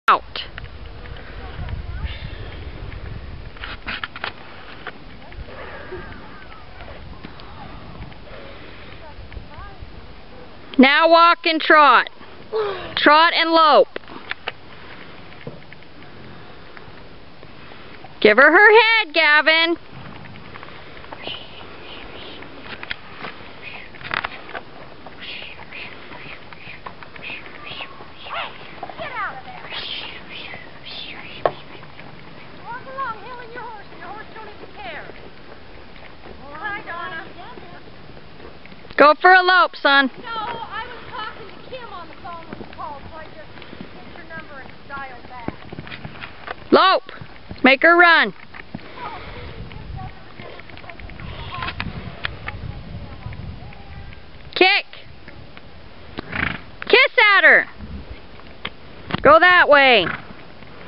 Out. Now walk and trot. Trot and lope. Give her her head, Gavin. Get out of there. Walk along, Hill and your horse don't even care. Hi, Donna. Go for a lope, son. No, I was talking to Kim on the phone when you called, so I just hit your number and dialed back. Lope. Make her run. Kick. Kiss at her. Go that way. I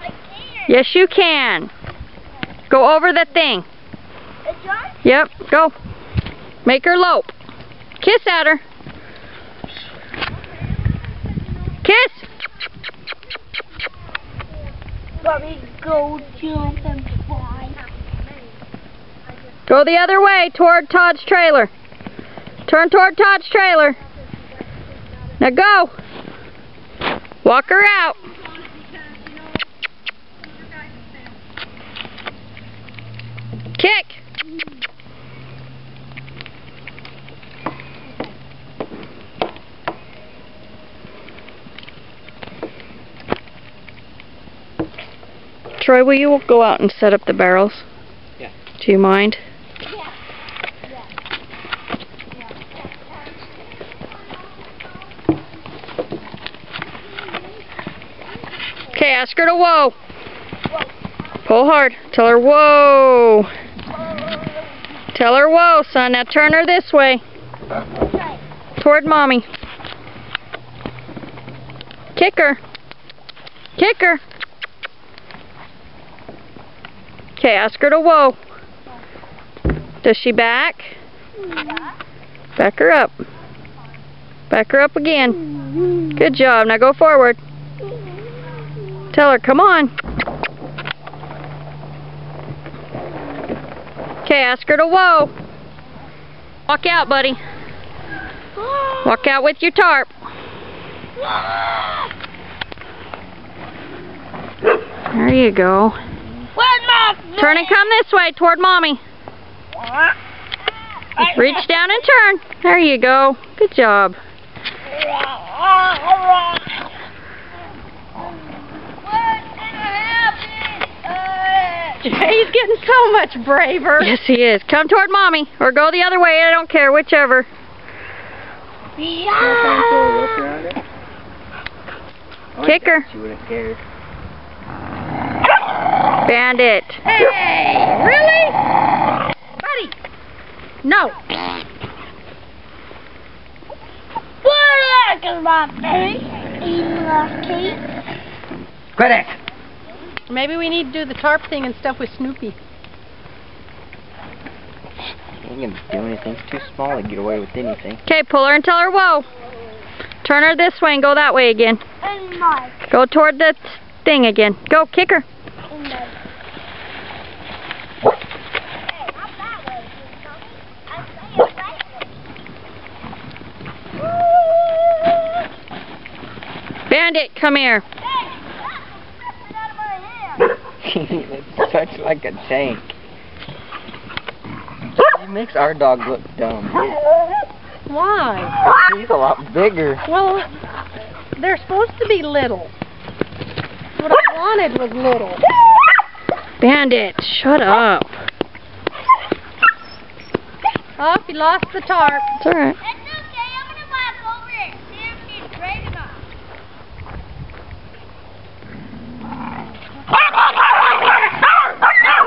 can't. Yes, you can. Go over the thing. It's yours? Yep, go. Make her lope. Kiss at her. Kiss. Bobby, go jump and fly. Go the other way toward Todd's trailer. Turn toward Todd's trailer. Now go. Walk her out. Kick. Troy, will you go out and set up the barrels? Yeah. Do you mind? Okay, ask her to whoa. Pull hard. Tell her whoa. Tell her whoa, son. Now turn her this way. Toward mommy. Kick her. Kick her. Okay, ask her to whoa. Does she back? Back her up. Back her up again. Good job. Now go forward. Tell her, come on. Okay, ask her to whoa. Walk out, buddy. Walk out with your tarp. There you go. Turn and come this way toward mommy. Reach down and turn. There you go. Good job. He's getting so much braver. Yes, he is. Come toward mommy or go the other way. I don't care, whichever. Kick her. She wouldn't care. Bandit. Hey, really? Buddy. No. Quit it! Maybe we need to do the tarp thing and stuff with Snoopy. He ain't gonna do anything. It's too small to get away with anything. Okay, pull her and tell her whoa. Turn her this way and go that way again. Go toward the thing again. Go, kick her. Bandit, come here. It's such like a tank. He makes our dog look dumb. Why? He's a lot bigger. Well, they're supposed to be little. What I wanted was little. Bandit, shut up. Oh, you lost the tarp. It's alright. It's okay, I'm gonna walk over it. See if it's brave enough.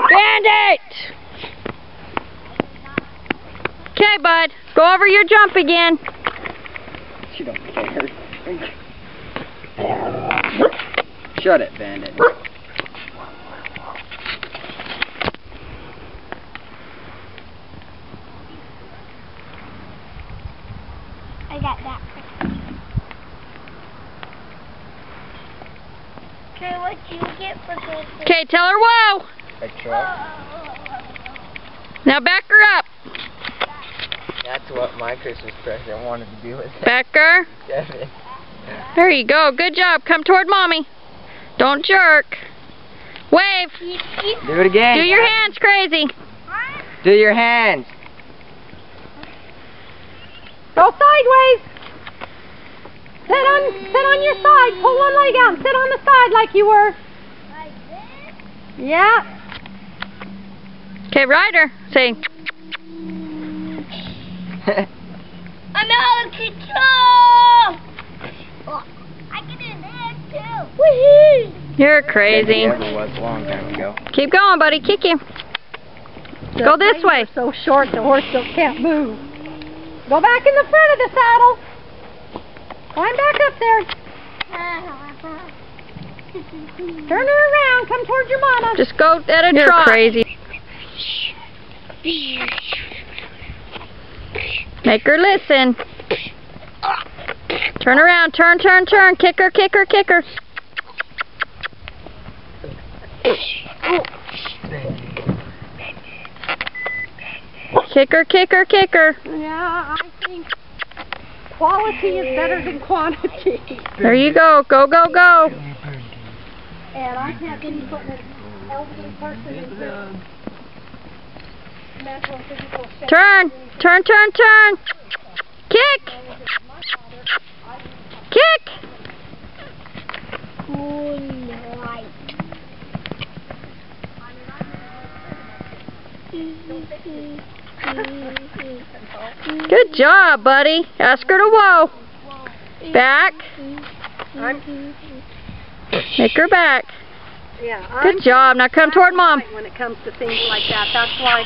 Bandit! Okay, bud. Go over your jump again. She don't care. Shut it, Bandit. I got that. Okay, Okay, tell her whoa. A truck. Now back her up. That's what my Christmas present wanted to do with it. Back her. Devin. There you go. Good job. Come toward Mommy. Don't jerk. Wave. Do it again. Do your hands crazy. Do your hands. Go sideways. Sit on your side. Pull one leg out. Sit on the side like you were. Like this? Yeah. Okay, Ryder. Say. I'm out of control! Oh, I can do this too. Woohoo! You're crazy. It never was a long time ago. Keep going, buddy. Kick him. Go this way. So short the horse can't move. Go back in the front of the saddle. Climb back up there. Turn her around. Come towards your mama. Just go at a trot. You're crazy. Make her listen. Turn around. Turn, turn, turn. Kick her, kick her, kick her. Kick her, kick her, kick her. Yeah, I think quality is better than quantity. There you go. Go, go, go. And I can't be putting an elderly person in the mental and physical shape. Turn, turn, turn, turn. Kick. Kick. Good job, buddy. Ask her to whoa. Back. Make her back. Yeah, Good job. Now come toward Mom. when it comes to things like that. That's why.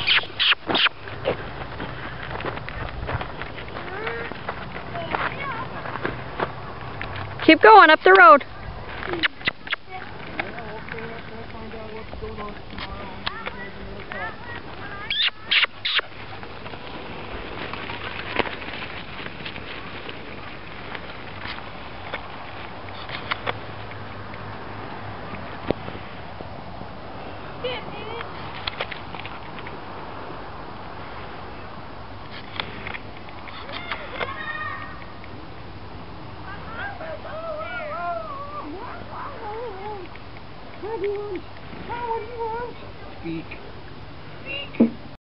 Keep going up the road. What do you want? What do you want? Speak.